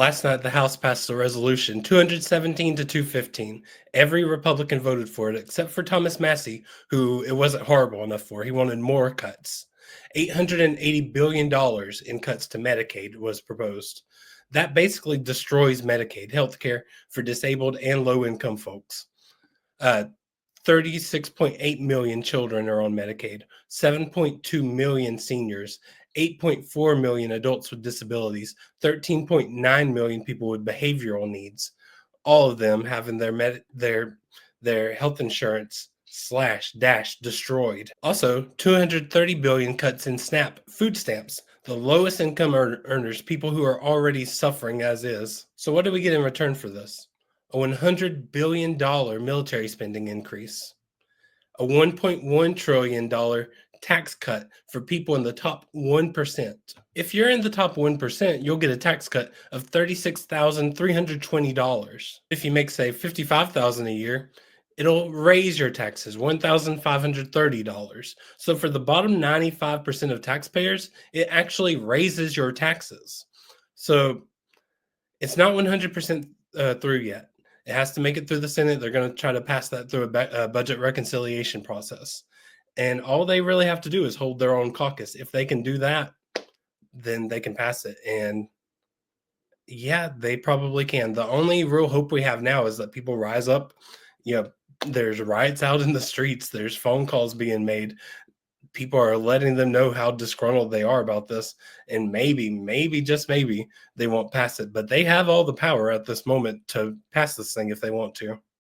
Last night, the House passed a resolution 217 to 215. Every Republican voted for it except for Thomas Massey, who it wasn't horrible enough for. He wanted more cuts. $880 billion in cuts to Medicaid was proposed. That basically destroys Medicaid, health care for disabled and low income folks. 36.8 million children are on Medicaid, 7.2 million seniors, 8.4 million adults with disabilities, 13.9 million people with behavioral needs, all of them having their health insurance / destroyed. Also, 230 billion cuts in SNAP food stamps, the lowest income earners, people who are already suffering as is. So what do we get in return for this? A $100 billion military spending increase, a $1.1 trillion tax cut for people in the top 1%. If you're in the top 1%, you'll get a tax cut of $36,320. If you make, say, $55,000 a year, it'll raise your taxes $1,530. So for the bottom 95% of taxpayers, it actually raises your taxes. So it's not 100% through yet. It has to make it through the Senate. They're going to try to pass that through a budget reconciliation process. And all they really have to do is hold their own caucus. If they can do that, then they can pass it. And yeah, they probably can. The only real hope we have now is that people rise up. There's riots out in the streets. There's phone calls being made. People are letting them know how disgruntled they are about this. And maybe, just maybe, they won't pass it. But they have all the power at this moment to pass this thing if they want to.